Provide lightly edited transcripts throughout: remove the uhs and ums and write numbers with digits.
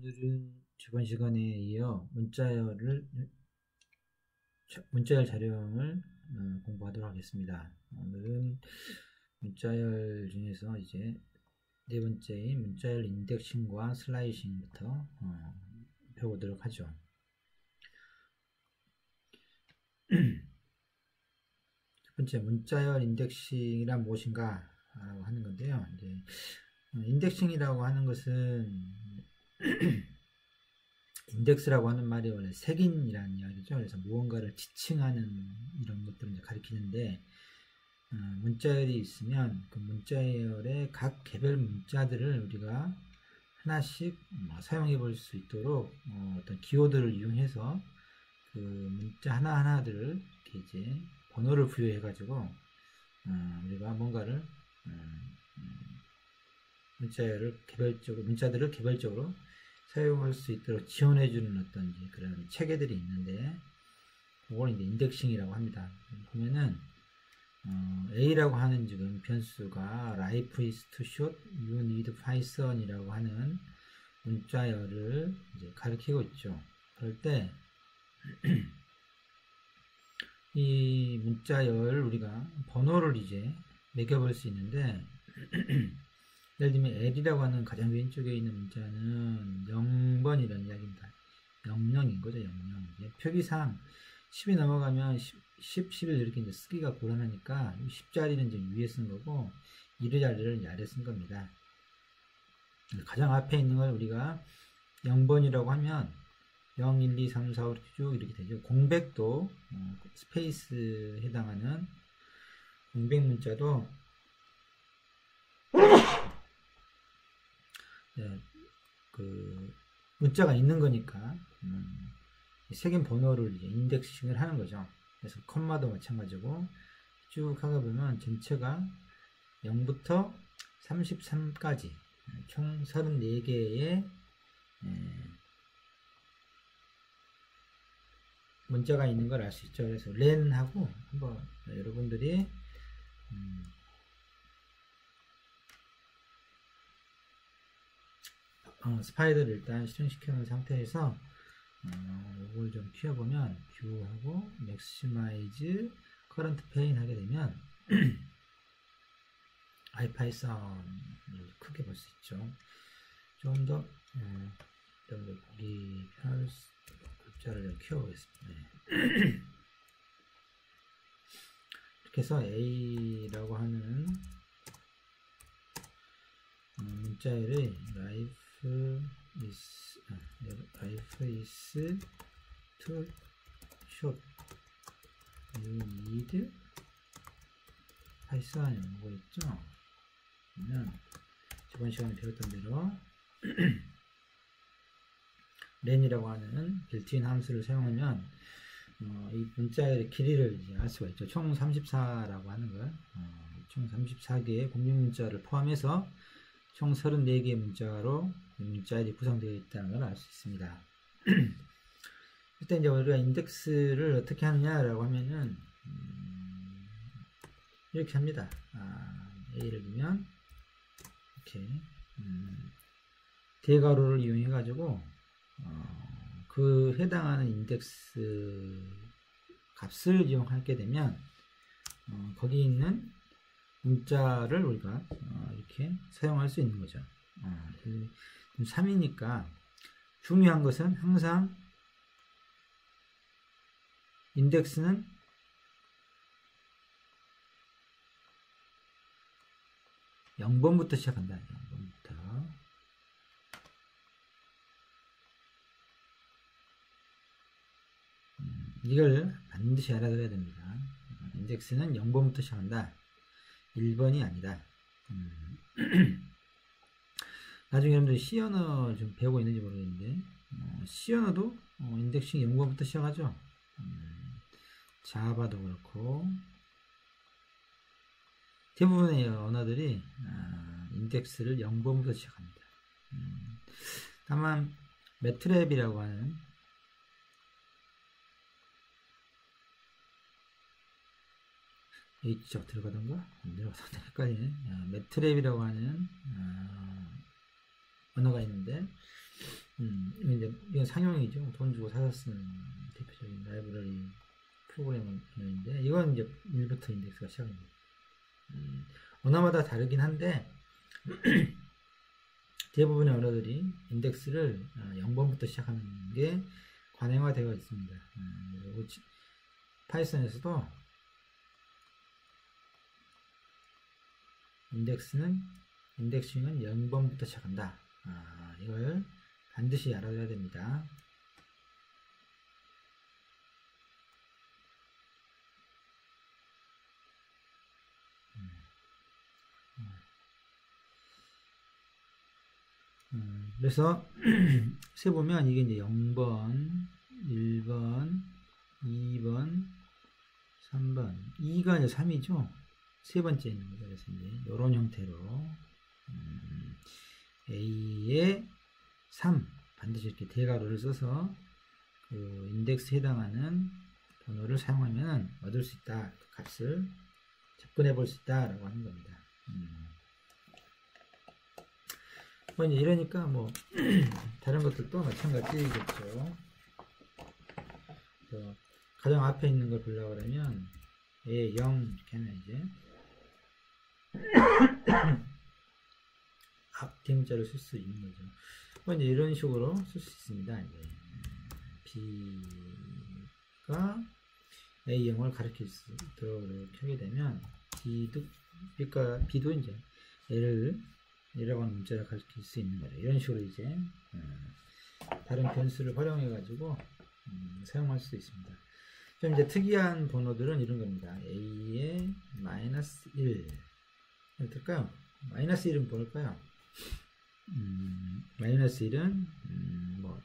오늘은 저번 시간에 이어 문자열 자료형을 공부하도록 하겠습니다. 오늘은 문자열 중에서 이제 네 번째인 문자열 인덱싱과 슬라이싱부터 배워보도록 하죠. 첫 번째, 문자열 인덱싱이란 무엇인가 라고 하는 건데요. 이제 인덱싱이라고 하는 것은 인덱스라고 하는 말이 원래 색인이라는 이야기죠. 그래서 무언가를 지칭하는 이런 것들을 이제 가리키는데, 문자열이 있으면 그 문자열의 각 개별 문자들을 우리가 하나씩 사용해 볼 수 있도록 어떤 기호들을 이용해서 그 문자 하나하나들을 이렇게 이제 번호를 부여해 가지고 우리가 뭔가를 문자들을 개별적으로 사용할 수 있도록 지원해주는 어떤 그런 체계들이 있는데, 그걸 이제 인덱싱이라고 합니다. 보면은 A라고 하는 지금 변수가 life is too short, you need Python이라고 하는 문자열을 이제 가리키고 있죠. 그럴 때 이 문자열 우리가 번호를 이제 매겨볼 수 있는데, 예를 들면 L이라고 하는 가장 왼쪽에 있는 문자는 0번이라는 이야기입니다. 00인 거죠, 00. 표기상 10이 넘어가면 10, 11 이렇게 이제 쓰기가 곤란하니까 10자리는 이제 위에 쓴 거고 1자리를 아래 쓴 겁니다. 가장 앞에 있는 걸 우리가 0번이라고 하면 0, 1, 2, 3, 4, 5 쭉 이렇게 되죠. 공백도 스페이스에 해당하는 공백 문자도 그 문자가 있는 거니까 색인 번호를 이제 인덱싱을 하는 거죠. 그래서 컴마도 마찬가지고 쭉 하다 보면 전체가 0부터 33까지 총 34개의 문자가 있는 걸 알 수 있죠. 그래서 렌하고 한번 여러분들이 스파이더를 일단 실행시켜 놓은 상태에서 이걸 좀 키워보면 뷰하고 maximize current pane 하게 되면 IPython을 크게 볼 수 있죠. 좀 더 보기 편할 글자를 좀 키워보겠습니다. 이렇게 해서 A라고 하는 문자열의 life is too short, you need Python이 오고 있죠. 그러면 저번 시간에 배웠던 대로 len이라고 하는 빌트인 함수를 사용하면 이 문자의 길이를 이제 알 수가 있죠. 총 34라고 하는 걸, 총 34개의 공백 문자를 포함해서 총 34개의 문자로 문자열이 구성되어 있다는 걸 알 수 있습니다. 일단 이제 우리가 인덱스를 어떻게 하느냐라고 하면은 이렇게 합니다. A를 두면 이렇게 대괄호를 이용해 가지고 그 해당하는 인덱스 값을 이용하게 되면 거기 있는 문자를 우리가 이렇게 사용할 수 있는 거죠. 3이니까 중요한 것은 항상 인덱스는 (0번부터) 시작한다. 0번부터. 이걸 반드시 알아둬야 됩니다. 인덱스는 0번부터 시작한다. 1번이 아니다. 나중에 여러분들이 C 언어 좀 배우고 있는지 모르겠는데, C 언어도 인덱싱 0번부터 시작하죠. 자바도 그렇고, 대부분의 언어들이 인덱스를 0번부터 시작합니다. 다만, 매트랩이라고 하는 H쪽 들어가던가? 내려가던가 헷갈리네. 매트랩이라고 하는 언어가 있는데, 이건 상용이죠. 돈 주고 사서 쓰는 대표적인 라이브러리 프로그래머인데, 이건 이제 1부터 인덱스가 시작합니다. 언어마다 다르긴 한데, 대부분의 언어들이 인덱스를 0번부터 시작하는 게 관행화되어 있습니다. 파이썬에서도 인덱싱은 0번부터 시작한다. 이걸 반드시 알아야 됩니다. 그래서 세보면 이게 이제 0번, 1번, 2번, 3번, 2가 이제 3이죠. 세 번째 있는 거죠. 그래서 이제 이런 형태로 A에 3 반드시 이렇게 대괄호를 써서 그 인덱스에 해당하는 번호를 사용하면 얻을 수 있다. 그 값을 접근해 볼 수 있다 라고 하는 겁니다. 뭐 이제 이러니까 뭐 다른 것들도 마찬가지겠죠. 가장 앞에 있는 걸 보려고 그러면 A 0 이렇게 하면 이제 앞 대문자를 쓸 수 있는 거죠. 뭐 이제 이런 식으로 쓸 수 있습니다. 이제 B가 A 0을 가리킬 수 있도록 이렇게 하게 되면 B도 이제 L이라고 하는 문자를 가리킬 수 있는 거죠. 이런 식으로 이제 다른 변수를 활용해 가지고 사용할 수 있습니다. 좀 이제 특이한 번호들은 이런 겁니다. A의 마이너스 1 어떨까요? 마이너스 1은 뭘까요? 마이너스 1은 뭐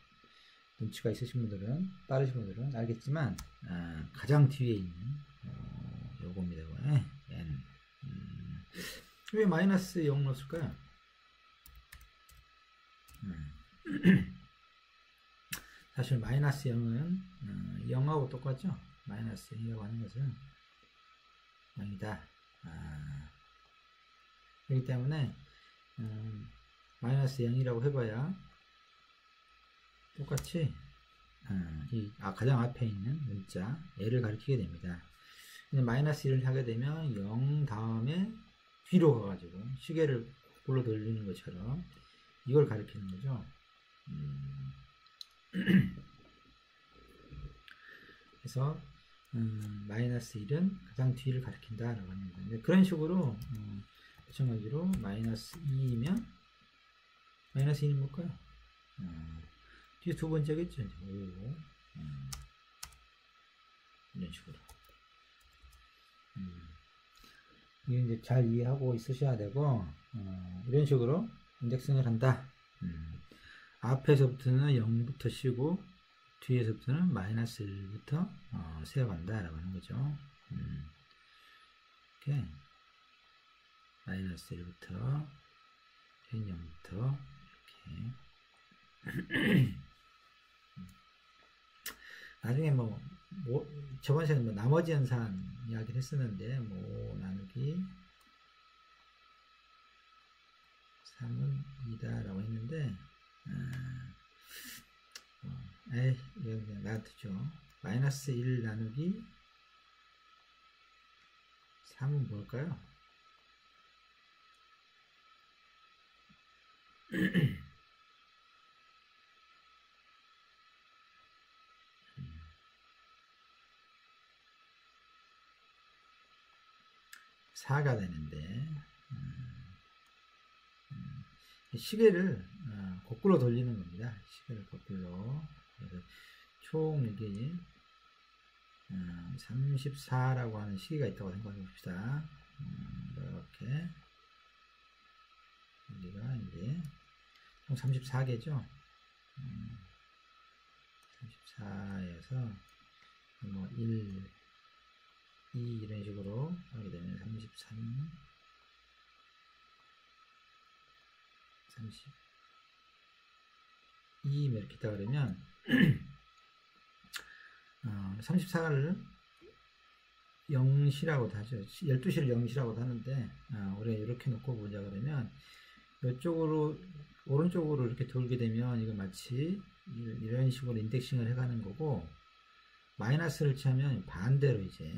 눈치가 있으신 분들은, 빠르신 분들은 알겠지만 가장 뒤에 있는 요겁니다. N. 왜 마이너스 0 넣었을까요? 사실 마이너스 0은 0하고 똑같죠? 마이너스 0이라고 하는 것은 0이다. 그렇기 때문에 마이너스 0이라고 해봐야 똑같이 가장 앞에 있는 문자 L을 가리키게 됩니다. 마이너스 1을 하게 되면 0 다음에 뒤로 가가지고 시계를 거꾸로 돌리는 것처럼 이걸 가리키는 거죠. 그래서 마이너스 1은 가장 뒤를 가리킨다 라고 합니다. 그런 식으로 마찬가지로 마이너스 2이면 마이너스 2는 뭘까요? 뒤에 두 번째겠죠. 5 이런 식으로 이게 이제 잘 이해하고 있으셔야 되고 이런 식으로 인덱싱을 한다. 앞에서부터는 0부터 쉬고 뒤에서부터는 마이너스 1부터 세어간다 라고 하는 거죠. 이렇게 마이너스 1부터 0부터 이렇게 나중에 저번 시간에 나머지 연산 이야기를 했었는데 나누기 3은 2다 라고 했는데 이거 그냥 놔두죠. 마이너스 1 나누기 3은 뭘까요? 사가 되는데 시계를 거꾸로 돌리는 겁니다. 시계를 거꾸로. 그래서 총 이게 34라고 하는 시계가 있다고 생각해 봅시다. 이렇게 여기가 이제 총 34개죠. 34에서 1, 2 이런 식으로 하게 되면 33, 32 이렇게 있다 그러면 34를 0시라고도 하죠. 12시를 0시라고도 하는데 우리가 이렇게 놓고 보자 그러면 이쪽으로 오른쪽으로 이렇게 돌게 되면 이거 마치 이런 식으로 인덱싱을 해가는 거고, 마이너스를 치면 반대로 이제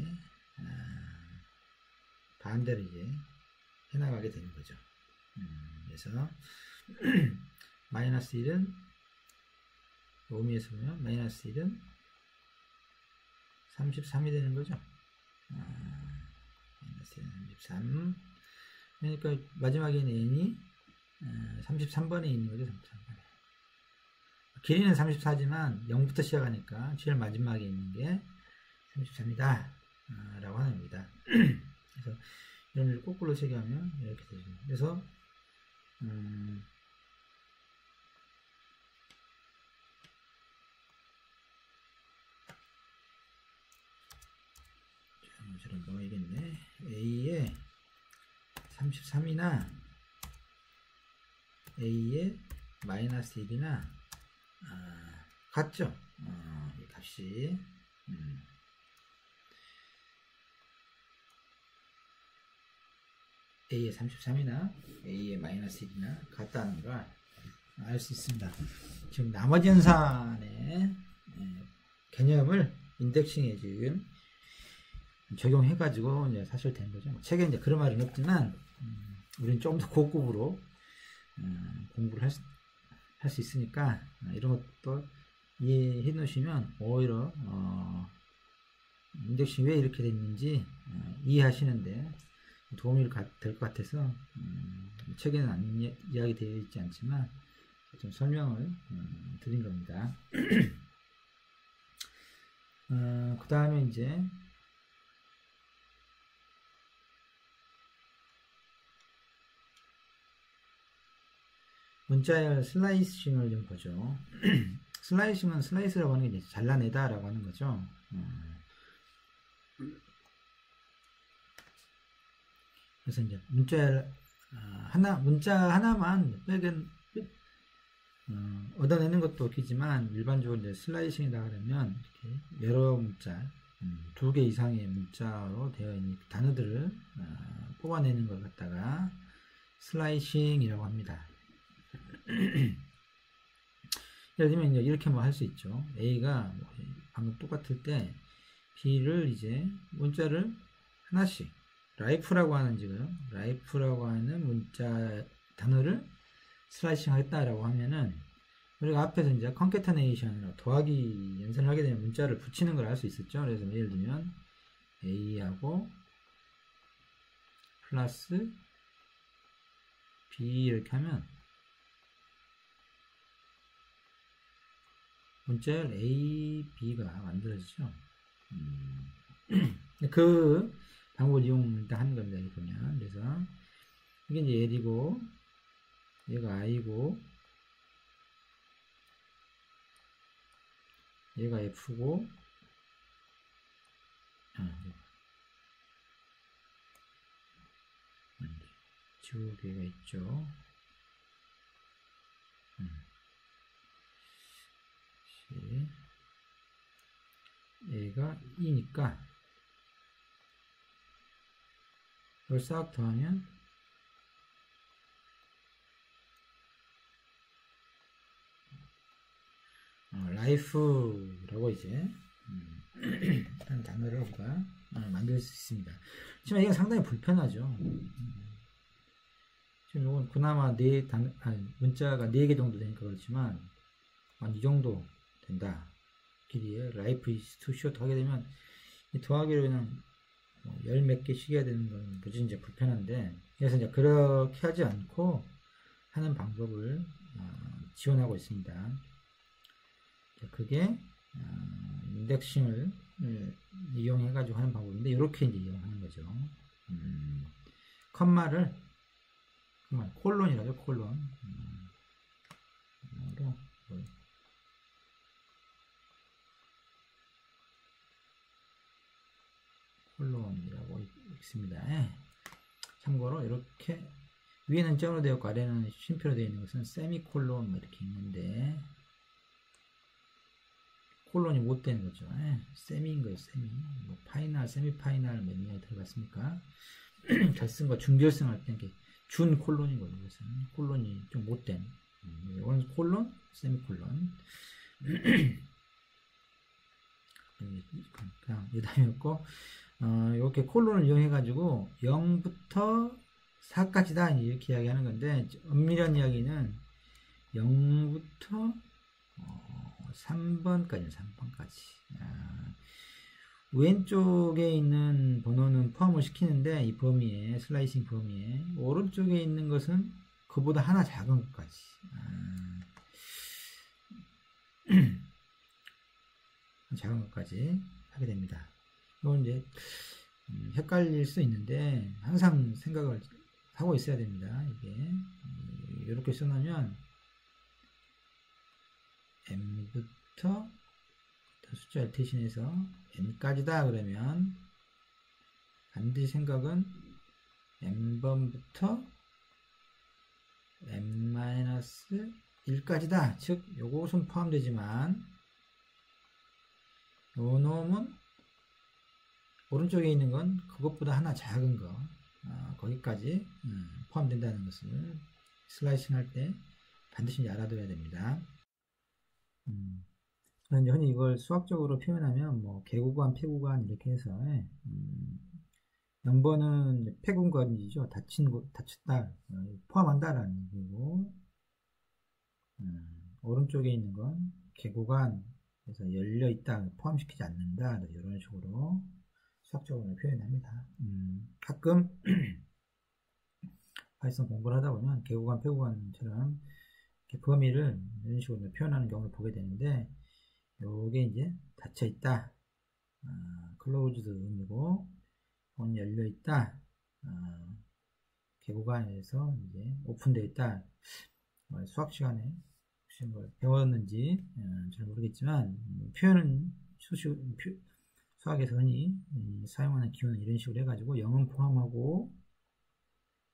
해나가게 되는 거죠. 그래서 마이너스 1은 의미에서 보면 마이너스 1은 33이 되는 거죠. 마이너스 1은 33. 그러니까 마지막에는 n이 33번에 있는 거죠. 33번에. 길이는 34지만 0부터 시작하니까 제일 마지막에 있는 게 33이다 라고 하는 겁니다. 그래서 이런 걸 거꾸로 체계하면 이렇게 되죠. 그래서 저런 넣어야겠네. A에 33이나 A에 마이너스 1이나 같죠? 이 값이 A에 33이나 A에 마이너스 1이나 같다는 걸 알 수 있습니다. 지금 나머지 연산의 개념을 인덱싱에 지금 적용해가지고 이제 사실 된 거죠. 책에 이제 그런 말은 없지만 우리는 좀 더 고급으로 공부를 할 수 있으니까 이런 것도 이해해 놓으시면 오히려 인덱싱이 왜 이렇게 됐는지 이해하시는데 도움이 될 것 같아서 책에는 이야기 되어 있지 않지만 좀 설명을 드린 겁니다. 그 다음에 이제 문자열 슬라이싱을 좀 보죠. 슬라이싱은 슬라이스라고 하는 게 이제 잘라내다 라고 하는 거죠. 그래서 이제 문자 하나만 얻어내는 것도 웃기지만 일반적으로 이제 슬라이싱이다 그러면 이렇게 여러 문자, 2개 이상의 문자로 되어 있는 단어들을 뽑아내는 걸 갖다가 슬라이싱이라고 합니다. 예를 들면 이렇게 뭐 할 수 있죠. A가 방금 똑같을 때 B를 이제 문자를 하나씩 라이프라고 하는 문자 단어를 슬라이싱 하겠다라고 하면은 우리가 앞에서 이제 컨캐터네이션 더하기 연산을 하게 되면 문자를 붙이는 걸 알 수 있었죠. 그래서 예를 들면 A하고 플러스 B 이렇게 하면 문자열 A, B가 만들어지죠. 그 방법을 이용하는 겁니다. 여기 보면. 그래서 이게 이제 L이고 얘가 I고 얘가 F고 지우개 얘가 있죠. 얘가 2니까 이걸 싹 더하면 라이프라고 이제 한 단어를 우리가 만들 수 있습니다. 하지만 이건 상당히 불편하죠. 지금 이건 그나마 문자가 4개 정도 되니까 그렇지만 한 이 정도 된다. 길이에 라이프 is too short 하게 되면 이 더하기로 그냥 열 몇 개씩 해야 되는 건 무지 이제 불편한데, 그래서 이제 그렇게 하지 않고 하는 방법을 지원하고 있습니다. 그게 인덱싱을 이용해 가지고 하는 방법인데 이렇게 이제 이용하는 거죠. 콜론이라죠. 콜론이라고 있습니다. 참고로 이렇게 위에는 점으로 되어 있고 아래는 쉼표로 되어 있는 것은 세미콜론 이렇게 있는데 콜론이 못 되는 거죠. 세미인 거예요. 세미. 파이널, 세미파이널 몇 명이 들어갔습니까? 결승과 준결승 할 때 이렇게 준 콜론이거든요. 그래서 콜론이 좀 못된. 이건 콜론, 세미콜론. 그냥 예단이었고, 이렇게 콜론을 이용해가지고 0부터 4까지다 이렇게 이야기하는 건데, 엄밀한 이야기는 0부터 3번까지, 3번까지. 왼쪽에 있는 번호는 포함을 시키는데, 이 범위에, 슬라이싱 범위에, 오른쪽에 있는 것은 그보다 하나 작은 것까지. 작은 것까지 하게 됩니다. 이건 이제 헷갈릴 수 있는데 항상 생각을 하고 있어야 됩니다. 이게 이렇게 써놓으면 m부터 숫자를 대신해서 n까지다 그러면 반드시 생각은 n번부터 n-1까지다. 즉 요것은 포함되지만 요 놈은 오른쪽에 있는 건 그것보다 하나 작은 거 거기까지 포함된다는 것을 슬라이싱 할 때 반드시 알아둬야 됩니다. 흔히 이걸 수학적으로 표현하면 뭐 개구간, 폐구간 이렇게 해서 0번은 폐구간이죠. 닫혔다, 포함한다라는 얘기고, 오른쪽에 있는 건 개구간, 그래서 열려있다, 포함시키지 않는다, 이런 식으로 수학적으로 표현합니다. 가끔 파이썬 공부를 하다 보면 개구간, 폐구간처럼 이렇게 범위를 이런 식으로 표현하는 경우를 보게 되는데, 요게 이제 닫혀있다, closed 의미고, 열려있다, 개구간에서 이제 오픈되어 있다. 수학 시간에 혹시 뭐 배웠는지 잘 모르겠지만 표현은 수학에서 흔히 사용하는 기호는 이런 식으로 해가지고 0은 포함하고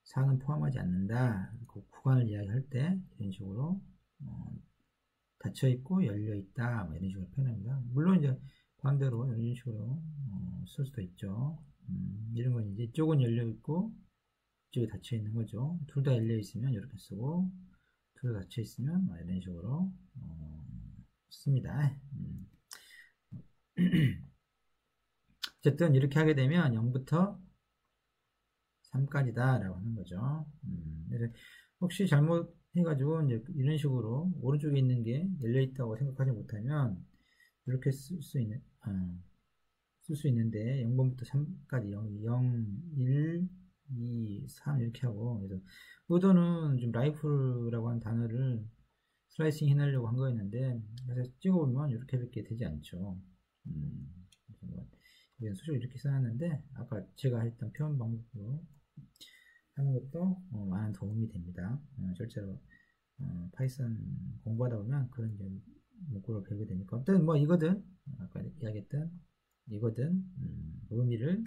4는 포함하지 않는다. 그 구간을 이야기할 때 이런 식으로 닫혀있고 열려있다, 뭐 이런 식으로 표현합니다. 물론 이제 반대로 이런 식으로 쓸 수도 있죠. 이런 건 이제 이쪽은 열려있고 이쪽이 닫혀있는 거죠. 둘 다 열려있으면 이렇게 쓰고 둘 다 닫혀있으면 뭐 이런 식으로 씁니다. 어쨌든 이렇게 하게 되면 0부터 3까지다 라고 하는 거죠. 혹시 잘못해가지고 이제 이런 식으로 오른쪽에 있는 게 열려있다고 생각하지 못하면 이렇게 쓸 수 있는데 0번부터 3까지 0, 1, 2, 3 이렇게 하고, 그래서 의도는 좀 라이프라고 하는 단어를 슬라이싱 해내려고 한 거였는데, 그래서 찍어보면 이렇게밖에 되지 않죠. 수식을 이렇게 써놨는데 아까 제가 했던 표현 방법으로 하는 것도 많은 도움이 됩니다. 실제로 파이썬 공부하다 보면 그런 문구를 배우게 되니까, 어떤 뭐 이거든, 아까 이야기했던 이거든 의미를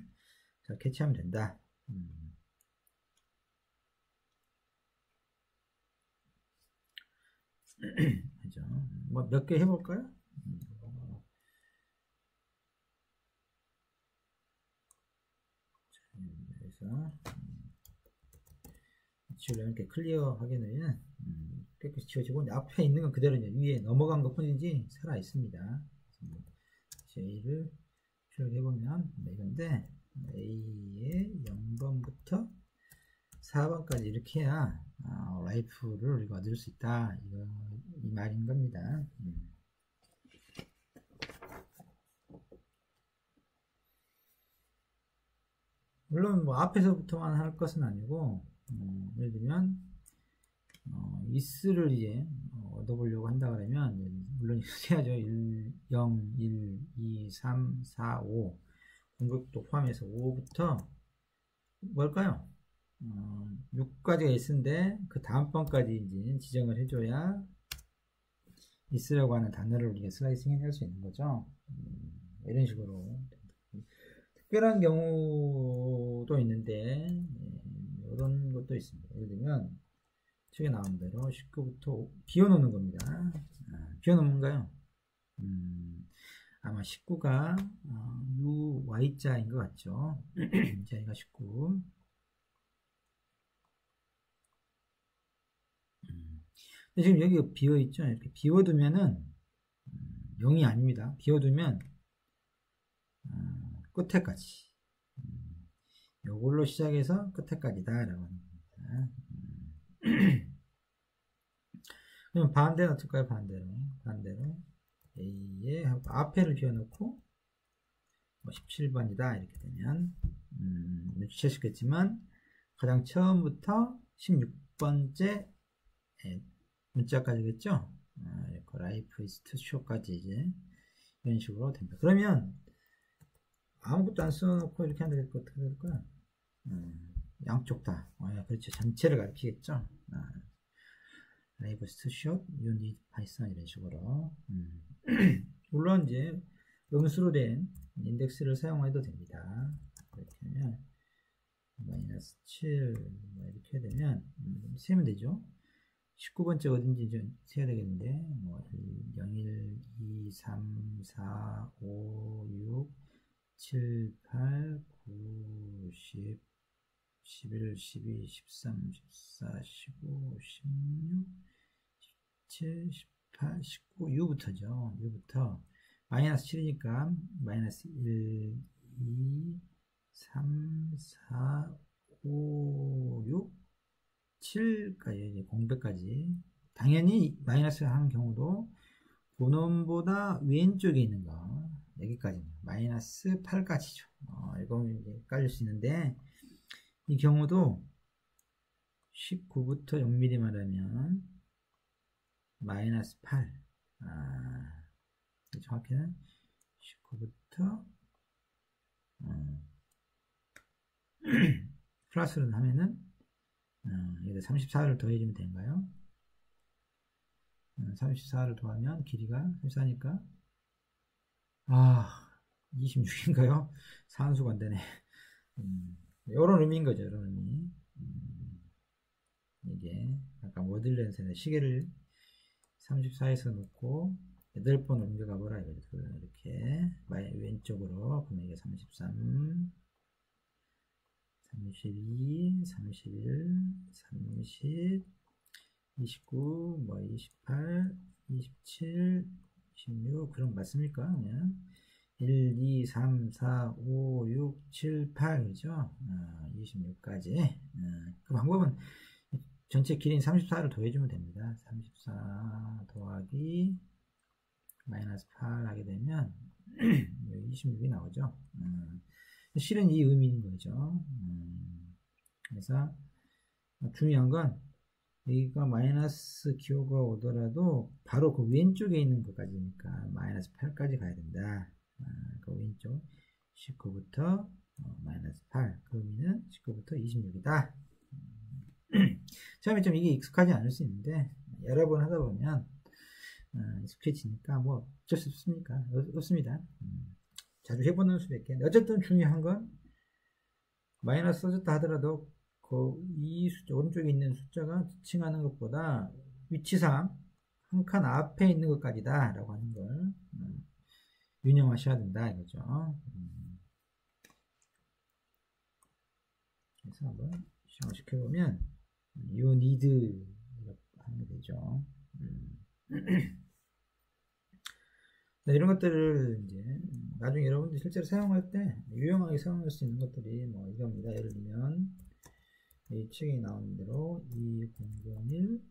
잘 캐치하면 된다. 그죠? 뭐 몇 개 해볼까요? 그래서 지우려 이렇게 클리어하게 되면 깨끗이 지워지고, 앞에 있는 건 그대로 이제 위에 넘어간 것 뿐이지 살아 있습니다. J를 출력해보면 이건데, A의 0번부터 4번까지 이렇게 해야 라이프를 우리가 얻을 수 있다, 이 말인 겁니다. 물론 뭐 앞에서부터만 할 것은 아니고, 예를 들면 is를 이제 얻어보려고 한다 그러면 물론 해야죠. 0, 1, 2, 3, 4, 5 공격도 포함해서 5부터 뭘까요? 6까지가 is인데 그 다음 번까지 이제 지정을 해줘야 is라고 하는 단어를 우리가 슬라이싱 해낼 수 있는 거죠. 이런 식으로 특별한 경우도 있는데 이런 것도 있습니다. 예를 들면 책에 나온 대로 19부터 비워놓는 겁니다. 비워놓는 건가요? 아마 19가 UY자인 것 같죠. 자기가 19. 지금 여기 비어있죠? 이렇게 비워두면은 0이 아닙니다. 비워두면 끝에까지 요걸로 시작해서 끝에까지다 라고 하는 겁니다. 그럼 반대는 어떨까요? 반대로 A에 앞에를 비워놓고 17번이다 이렇게 되면 눈치채시겠지만 가장 처음부터 16번째 문자까지겠죠? 이렇게 라이프 이즈 투 쇼까지 이제 이런 식으로 됩니다. 그러면 아무것도 안 써놓고 이렇게 하면 어떻게 될까요? 양쪽 다. 그렇죠. 전체를 가리키겠죠. 라이브 이즈 투 쇼, you need Python 이런 식으로. 물론 이제 음수로 된 인덱스를 사용해도 됩니다. 이렇게 하면 마이너스 7 이렇게 되면 세면 되죠. 19번째 어딘지 좀 세야 되겠는데 0, 1, 2, 3, 4, 5, 6, 7, 8, 9, 10, 11, 12, 13, 14, 15, 16, 17, 18, 19, U부터죠. U부터 마이너스 7이니까 마이너스 1, 2, 3, 4, 5, 6, 7까지 이제 공백까지 당연히 마이너스 하는 경우도 본원보다 왼쪽에 있는 거 여기까지 마이너스 8까지죠. 이거 이제 깔릴 수 있는데 이 경우도 19부터 0mm 말하면 마이너스 8 정확히는 19부터 플러스를 하면은 여기다 34를 더해주면 되는가요? 34를 더하면 길이가 34니까 26인가요? 산수가 안되네. 요런 의미인 거죠. 요런 의미. 이게 아까 워들렌스는 시계를 34에서 놓고 8번 옮겨가 보라 이거죠. 이렇게 왼쪽으로 보면 이게 33 32, 31, 30, 29, 28, 27, 26 그럼 맞습니까? 그냥 1, 2, 3, 4, 5, 6, 7, 8 그죠? 26까지 그 방법은 전체 길이인 34를 더해주면 됩니다. 34 더하기 마이너스 8 하게 되면 26이 나오죠. 실은 이 의미인 거죠. 그래서 중요한 건 여기가 마이너스 기호가 오더라도 바로 그 왼쪽에 있는 것까지니까 마이너스 8까지 가야 된다. 그 왼쪽 19부터 마이너스 8 그 의미는 19부터 26이다. 처음에 좀 이게 익숙하지 않을 수 있는데 여러 번 하다 보면 익숙해지니까 뭐 어쩔 수 없습니다. 자주 해보는 수밖에. 어쨌든 중요한 건 마이너스 써졌다 하더라도 이 숫자 오른쪽에 있는 숫자가 지칭하는 것보다 위치상 한 칸 앞에 있는 것까지다 라고 하는 걸 유념하셔야 된다 이거죠. 그래서 한번 시험을 시켜보면 you need 이렇게 하면 되죠. 이런 것들을 이제 나중에 여러분들 실제로 사용할 때 유용하게 사용할 수 있는 것들이 뭐 이겁니다. 예를 들면 이 책에 나오는 대로 2001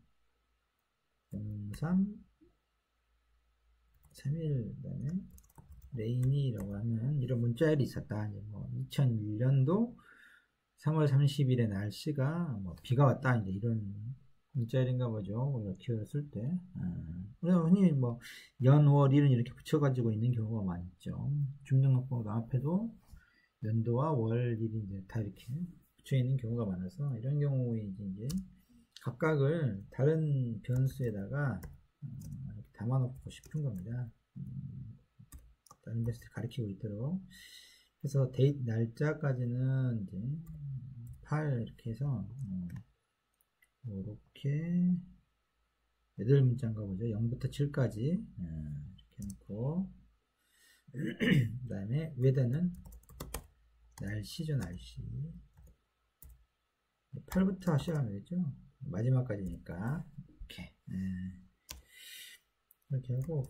03 31 그다음에 레인이라고 하면 이런 문자열이 있었다. 이제 뭐 2001년도 3월 30일에 날씨가 뭐 비가 왔다. 이제 이런 문자열인가 보죠. 우리가 키웠을 때. 흔히 뭐 연월 일은 이렇게 붙여가지고 있는 경우가 많죠. 중등록번호 앞에도 연도와 월 일이 이제 다 이렇게 붙여 있는 경우가 많아서 이런 경우에 이제 각각을 다른 변수에다가 이렇게 담아놓고 싶은 겁니다. 다른 변수를 가리키고 있도록. 그래서 데이트 날짜까지는 이제 8 이렇게 해서 이렇게 8문자인가 보죠. 0부터 7까지 이렇게 놓고 그 다음에 웨더는 날씨죠. 날씨 8부터 시작하면 되죠. 마지막까지니까 이렇게 이렇게 하고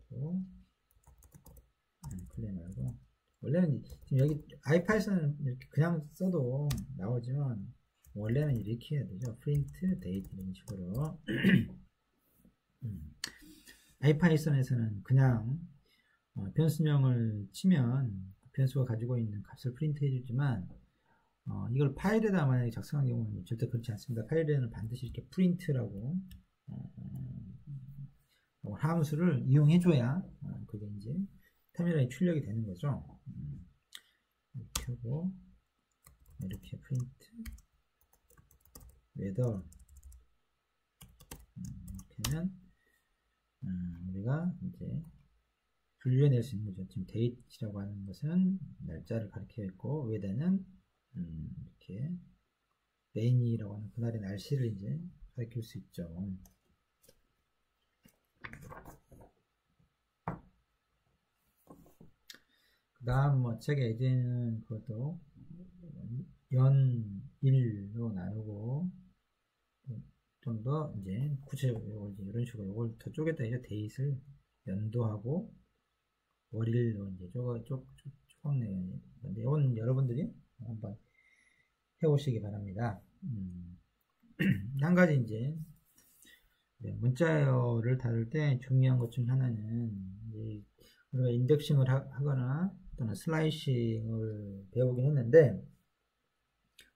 그리고 클릭 말고 원래는 지금 여기 아이파이썬은 이렇게 그냥 써도 나오지만 원래는 이렇게 해야 되죠. 프린트 데이트 이런 식으로. 아이파이썬에서는 그냥 변수명을 치면 변수가 가지고 있는 값을 프린트 해주지만 이걸 파일에다 만약에 작성한 경우는 절대 그렇지 않습니다. 파일에는 반드시 이렇게 프린트라고 함수를 이용해줘야 그게 이제 터미널에 출력이 되는 거죠. 이렇게 하고 이렇게 프린트 weather 이렇게 하면 우리가 이제 분류해낼 수 있는 거죠. 지금 date이라고 하는 것은 날짜를 가리켜 있고 weather는 이렇게 rain이라고 하는 그날의 날씨를 이제 가리킬 수 있죠. 그 다음 뭐 책의 예제는 그것도 연일로 나누고 좀 더 이제 구체적으로 이런 식으로 이걸 더 쪼개다 이제 데이트를 연도하고 월일로 이제 조금 내는데 이건 여러분들이 한번 해보시기 바랍니다. 한 가지 이제 문자열을 다룰 때 중요한 것 중 하나는 이제 우리가 인덱싱을 하거나 또는 슬라이싱을 배우긴 했는데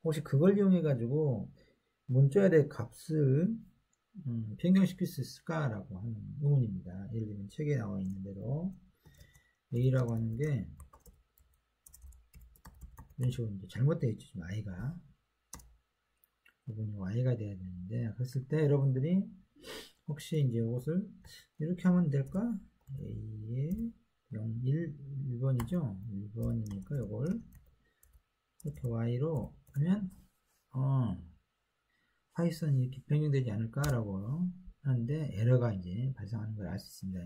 혹시 그걸 이용해 가지고 문자열의 값을 변경시킬 수 있을까라고 하는 의문입니다. 예를 들면 책에 나와 있는 대로 a라고 하는 게 이런 식으로 이제 잘못되어 있죠. 지금 i가 부분이 y가 돼야 되는데 그랬을 때 여러분들이 혹시 이제 이것을 이렇게 하면 될까? a의 0, 1번이죠. 1번이니까 이걸 이렇게 y로 하면 파이썬이 이렇게 변경되지 않을까라고 하는데 에러가 이제 발생하는 걸 알 수 있습니다.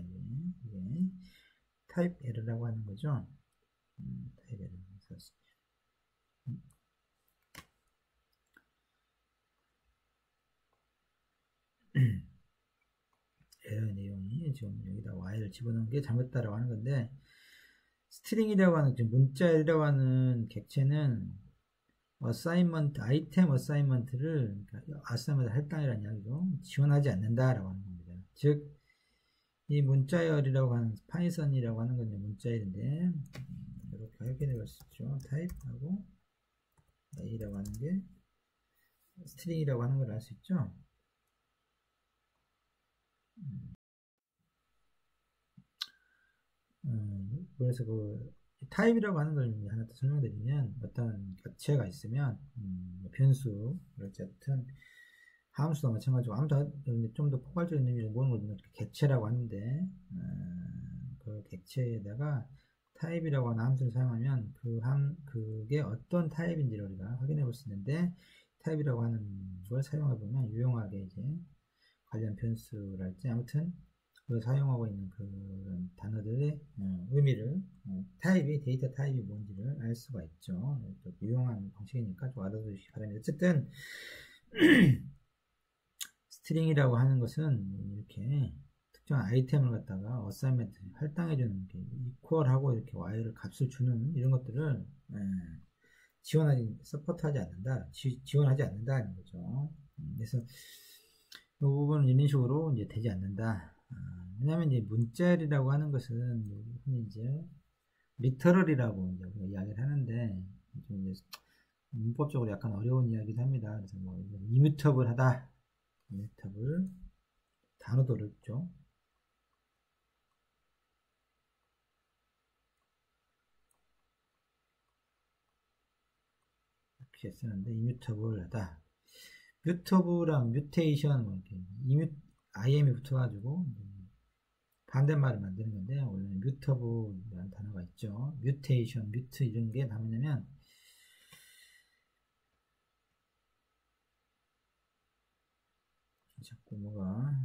이게 타입 에러라고 하는 거죠. 타입 에러. 에러 내용이 지금 여기다 y를 집어넣은 게 잘못다라고 하는 건데 스트링이라고 하는 지금 문자이라고 하는 객체는 어사이먼트 아이템 어사이먼트를 아사이먼트 할당이라는 이야기죠. 지원하지 않는다라고 하는 겁니다. 즉 이 문자열이라고 하는 파이썬이라고 하는 건 문자열인데 이렇게 확인해 볼 수 있죠. 타입하고 a라고 하는 게 스트링이라고 하는 걸 알 수 있죠. 그래서 그 타입이라고 하는 걸 하나 더 설명드리면 어떤 객체가 있으면 변수 어쨌든 함수도 마찬가지고 아무튼 좀 더 포괄적인 의미로 모는 걸 이렇게 객체라고 하는데 그 객체에다가 타입이라고 하는 함수를 사용하면 그게 어떤 타입인지를 우리가 확인해 볼 수 있는데 타입이라고 하는 걸 사용해 보면 유용하게 이제 관련 변수랄지 아무튼 그 사용하고 있는 그런 단어들의 의미를 타입이 데이터 타입이 뭔지를 알 수가 있죠. 또 유용한 방식이니까 좀 알아두시기 바랍니다. 어쨌든 스트링이라고 하는 것은 이렇게 특정한 아이템을 갖다가 어사이먼트 할당해주는 이퀄하고 이렇게 y를 값을 주는 이런 것들을 서포트하지 않는다, 지원하지 않는다는 거죠. 그래서 이 부분은 이런 식으로 이제 되지 않는다. 왜냐면 이제 문자열이라고 하는 것은 이제 리터럴이라고 이제 우리가 이야기를 하는데 좀 이제 문법적으로 약간 어려운 이야기도 합니다. 그래서 뭐 이뮤터블 하다, 이뮤터블 단어도 어렵죠. 이렇게 쓰는데 이뮤터블 하다. 뮤터블랑 뮤테이션 뭐 이렇게 IM이 붙어가지고 반대말을 만드는 건데 원래는 뮤터블이라는 단어가 있죠. 뮤테이션, 뮤트 이런 게 뭐냐면 자꾸 뭐가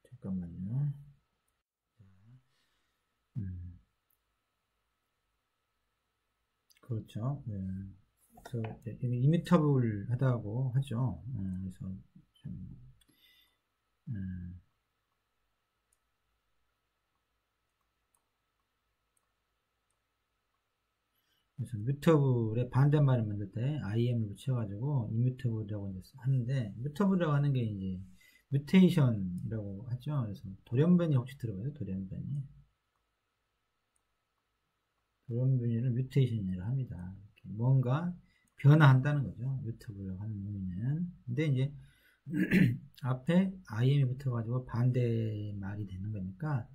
잠깐만요. 그렇죠. 네. 그래서 이미터블 하다고 하죠. 그래서 좀, 그래서 뮤터블의 반대말을 만들 때 IM을 붙여가지고 이뮤터블이라고 이제 하는데, 뮤터블이라고 하는 게 이제 뮤테이션이라고 하죠. 그래서 돌연변이 혹시 들어봐요? 돌연변이. 돌연변이를 뮤테이션이라고 합니다. 뭔가 변화한다는 거죠. 뮤터블이라고 하는 의미는. 근데 이제 앞에 IM이 붙어가지고 반대말이 되는 거니까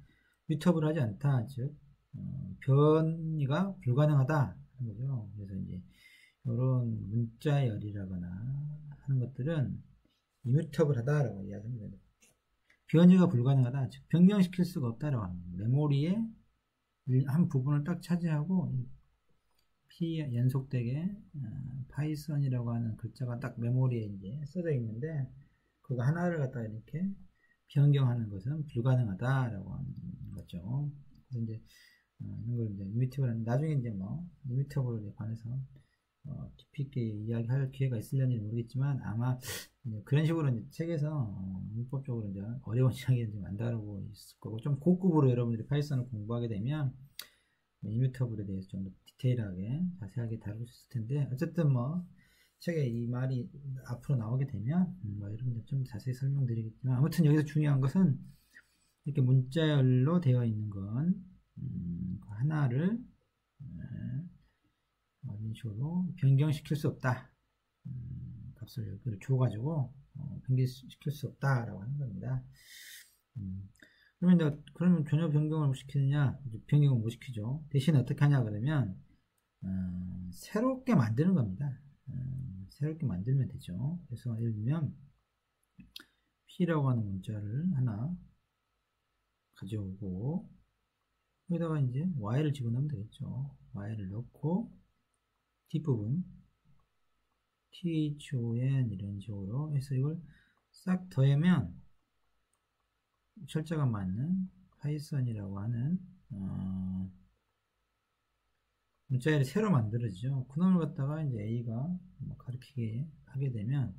뮤터블하지 않다, 즉 변이가 불가능하다 하는 거죠. 그래서 이제 이런 문자열이라거나 하는 것들은 이뮤터블하다라고 이야기합니다. 변이가 불가능하다, 즉 변경시킬 수가 없다라고 합니다. 메모리의 한 부분을 딱 차지하고 P 연속되게 파이썬이라고 하는 글자가 딱 메모리에 이제 써져 있는데, 그거 하나를 갖다가 이렇게 변경하는 것은 불가능하다라고 하는 거죠. 그래서 이제 이런 걸 이제 이뮤테이블, 나중에 이제 뭐 이뮤테이블에 관해서 깊이 있게 이야기할 기회가 있을려니 모르겠지만, 아마 그런 식으로 이제 책에서 문법적으로 이제 어려운 이야기는 좀 안 다루고 있을 거고, 좀 고급으로 여러분들이 파이썬을 공부하게 되면 이뮤터블에 대해서 좀 더 디테일하게 자세하게 다룰 수 있을 텐데, 어쨌든 뭐 책에 이 말이 앞으로 나오게 되면 뭐 여러분들 좀 자세히 설명드리겠지만, 아무튼 여기서 중요한 것은 이렇게 문자열로 되어 있는 건 하나를 이런 식으로 변경시킬 수 없다. 값을 여기를 줘가지고 변경시킬 수 없다라고 하는 겁니다. 그러면 전혀 변경을 못 시키느냐? 변경을 못 시키죠. 대신 어떻게 하냐 그러면 새롭게 만드는 겁니다. 새롭게 만들면 되죠. 그래서 예를 들면 P라고 하는 문자를 하나 가져오고, 여기다가 이제 Y를 집어넣으면 되겠죠. Y를 넣고 뒷부분 THON 이런 식으로 해서 이걸 싹 더하면 철자가 맞는 파이썬이라고 하는 문자열이 새로 만들어지죠. 그놈을 갖다가 이제 A가 가리키게 하게 되면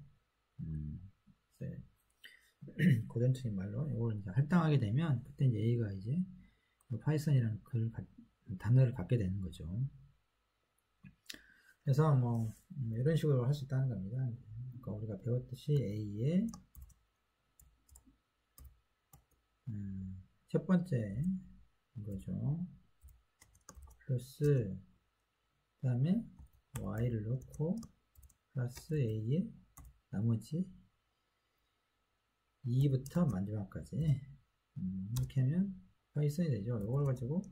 고전적인 말로 이걸 이제 할당하게 되면, 그때 이제 A가 이제 파이썬이라는 단어를 갖게 되는 거죠. 그래서 뭐 이런 식으로 할 수 있다는 겁니다. 그러니까 우리가 배웠듯이 A의 첫 번째 이거죠. 플러스 그 다음에 Y를 넣고 플러스 A의 나머지 2부터 마지막까지 이렇게 하면 파이썬이 되죠. 이걸 가지고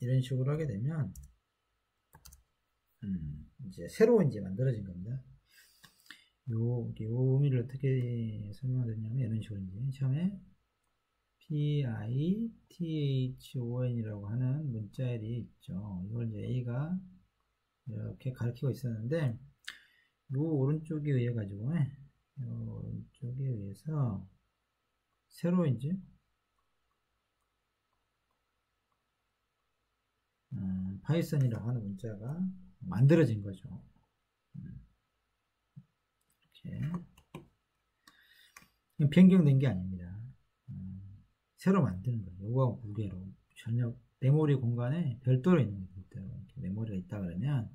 이런 식으로 하게 되면 이제 새로 이제 만들어진 겁니다. 요 의미를 어떻게 설명드렸냐면, 이런 식으로 이제 처음에 PITHON이라고 하는 문자열이 있죠. 이걸 이제 A가 이렇게 가리키고 있었는데, 요 오른쪽에 의해 가지고 오른쪽에 의해서 새로 이제 파이썬이라고 하는 문자가 만들어진 거죠. 이렇게 변경된 게 아닙니다. 새로 만드는 거예요. 요거하고 무게로 전혀 메모리 공간에 별도로 있는 거예요. 메모리가 있다 그러면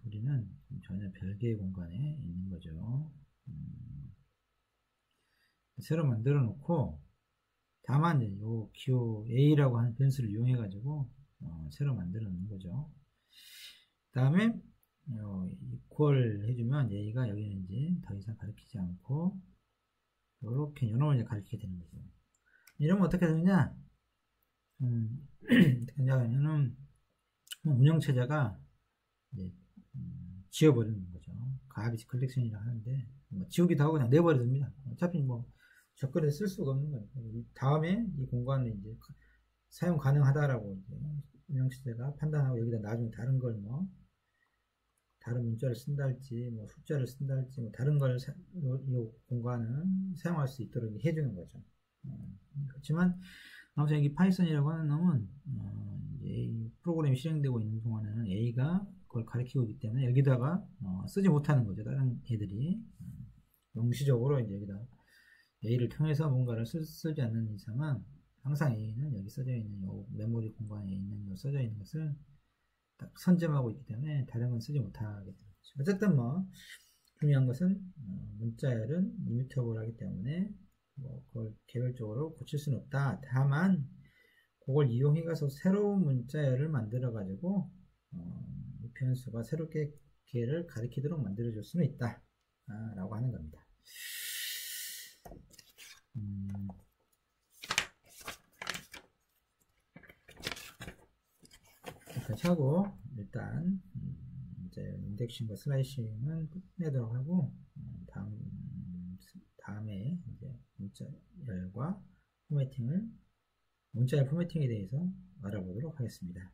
둘이는 전혀 별개의 공간에 있는 거죠. 새로 만들어 놓고, 다만 요 기호 A라고 하는 변수를 이용해 가지고 새로 만들어 놓는 거죠. 그 다음에 이퀄 해주면 A가 여기는 이제 더 이상 가리키지 않고 이렇게 요놈을 이제 가리키게 되는 거죠. 이러면 어떻게 되느냐? 어떻게 하냐면은 운영체제가 이제 지워버리는 거죠. 가비지 컬렉션이라 하는데, 지우기도 하고 그냥 내버려둡니다. 어차피 뭐 접근해서 쓸 수가 없는 거니까 다음에 이 공간을 이제 사용 가능하다라고 이제 운영체제가 판단하고, 여기다 나중에 다른 걸 다른 문자를 쓴다 할지 숫자를 쓴다 할지 다른 걸 이 공간은 사용할 수 있도록 해주는 거죠. 그렇지만 아무튼 여기 파이썬이라고 하는 놈은 이제 이 프로그램이 실행되고 있는 동안에는 A가 그걸 가리키고 있기 때문에 여기다가 쓰지 못하는 거죠. 다른 애들이 명시적으로 이제 여기다 A를 통해서 뭔가를 쓰지 않는 이상은 항상 A는 여기 써져 있는 요 메모리 공간에 있는 요 써져 있는 것을 딱 선점하고 있기 때문에 다른 건 쓰지 못하게 되죠. 어쨌든 뭐 중요한 것은 문자열은 이뮤터블하기 때문에 뭐 그걸 개별적으로 고칠 수는 없다. 다만 그걸 이용해 가서 새로운 문자열을 만들어 가지고 이 변수가 새롭게 걔를 가리키도록 만들어 줄 수는 있다 라고 하는 겁니다. 여기까지 하고 일단 이제 인덱싱과 슬라이싱은 끝내도록 하고 다음에 이제 문자열과 포매팅을 문자열 포매팅에 대해서 알아보도록 하겠습니다.